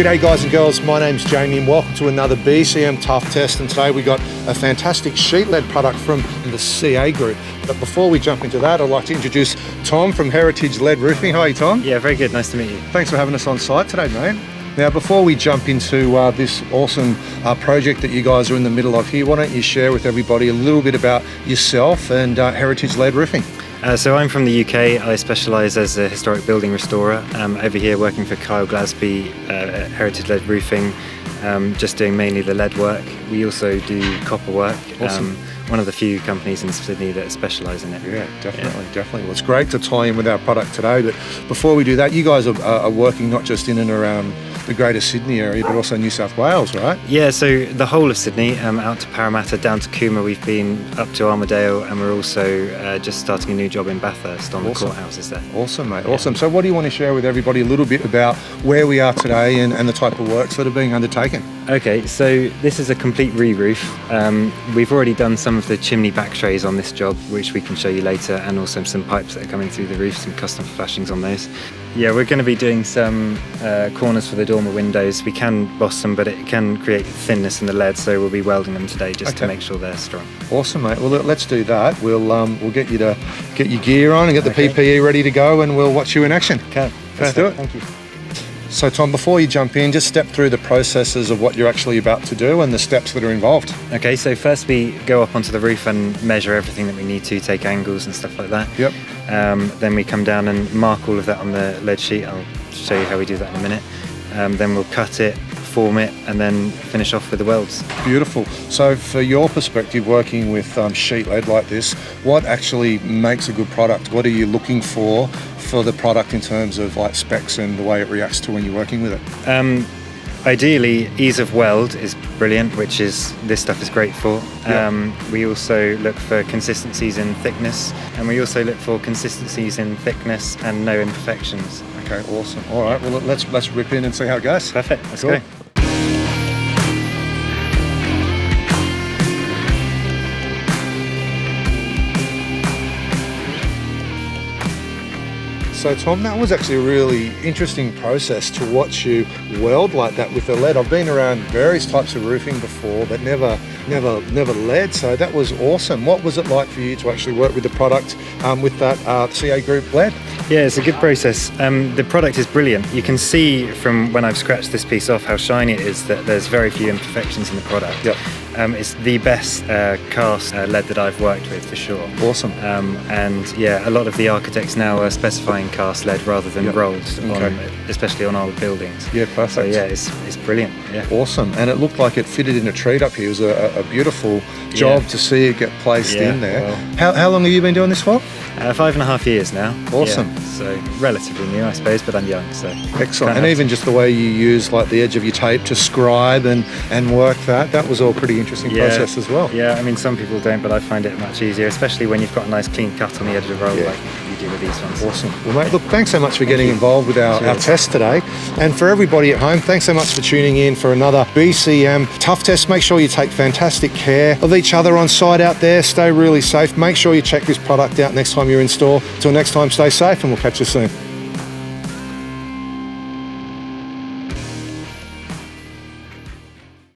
G'day guys and girls, my name's Jamie and welcome to another BCM Tough Test, and today we got a fantastic sheet lead product from the CAgroup. But before we jump into that, I'd like to introduce Tom from Heritage Lead Roofing. How are you, Tom? Yeah, very good, nice to meet you. Thanks for having us on site today, mate. Now, before we jump into this awesome project that you guys are in the middle of here, why don't you share with everybody a little bit about yourself and Heritage Lead Roofing? So I'm from the UK. I specialise as a historic building restorer. Over here working for Kyle Glasby at Heritage Lead Roofing, just doing mainly the lead work. We also do copper work. Awesome. One of the few companies in Sydney that specialise in it. Yeah, definitely. Well, it's great to tie in with our product today, but before we do that, you guys are working not just in and around the Greater Sydney area, but also New South Wales, right? Yeah, so the whole of Sydney, out to Parramatta, down to Cooma, we've been up to Armadale, and we're also just starting a new job in Bathurst on the courthouses there. Awesome, mate, awesome. So what do you want to share with everybody a little bit about where we are today and the type of works that are being undertaken? Okay, so this is a complete re-roof. We've already done some of the chimney back trays on this job, which we can show you later, and also some pipes that are coming through the roof, some custom flashings on those. Yeah, we're going to be doing some corners for the dormer windows. We can boss them, but it can create thinness in the lead, so we'll be welding them today just to make sure they're strong. Awesome, mate. Well, let's do that. We'll get you to get your gear on and get the PPE ready to go, and we'll watch you in action. Okay, let's do it. Thank you. So Tom, before you jump in, just step through the processes of what you're actually about to do and the steps that are involved. Okay, so first we go up onto the roof and measure everything that we need to, take angles and stuff like that. Yep. Then we come down and mark all of that on the lead sheet. I'll show you how we do that in a minute. Then we'll cut it, form it, and then finish off with the welds. Beautiful. So for your perspective, working with sheet lead like this, what actually makes a good product? What are you looking for the product in terms of like specs and the way it reacts to when you're working with it? Ideally, ease of weld is brilliant, which is this stuff is great for. We also look for consistencies in thickness, and we also look for consistencies in thickness and no imperfections. Okay, awesome. All right, well let's rip in and see how it goes. Perfect. Let's go. So Tom, that was actually a really interesting process to watch you weld like that with the lead. I've been around various types of roofing before, but never lead. So that was awesome. What was it like for you to actually work with the product with that CAgroup lead? Yeah, it's a good process. The product is brilliant. You can see from when I've scratched this piece off how shiny it is, that there's very few imperfections in the product. Yep. It's the best cast lead that I've worked with for sure. Awesome. And yeah, a lot of the architects now are specifying cast lead rather than rolled, especially on old buildings. Yeah, perfect. So yeah, it's brilliant. Yeah. Awesome. And it looked like it fitted in a treat up here. It was a beautiful job to see it get placed in there. Well, how long have you been doing this for? 5.5 years now. Awesome. Yeah, so relatively new, I suppose, but I'm young, so. Excellent. And even just the way you use like the edge of your tape to scribe and work that was all pretty interesting process as well. Yeah, I mean, some people don't, but I find it much easier, especially when you've got a nice clean cut on the edge of the roll like you do with these ones. Awesome. Well, mate, look, thanks so much for getting involved with our test today. And for everybody at home, thanks so much for tuning in for another BCM Tough Test. Make sure you take fantastic care of each other on site out there. Stay really safe. Make sure you check this product out next time you're in store. Till next time, stay safe and we'll catch you soon.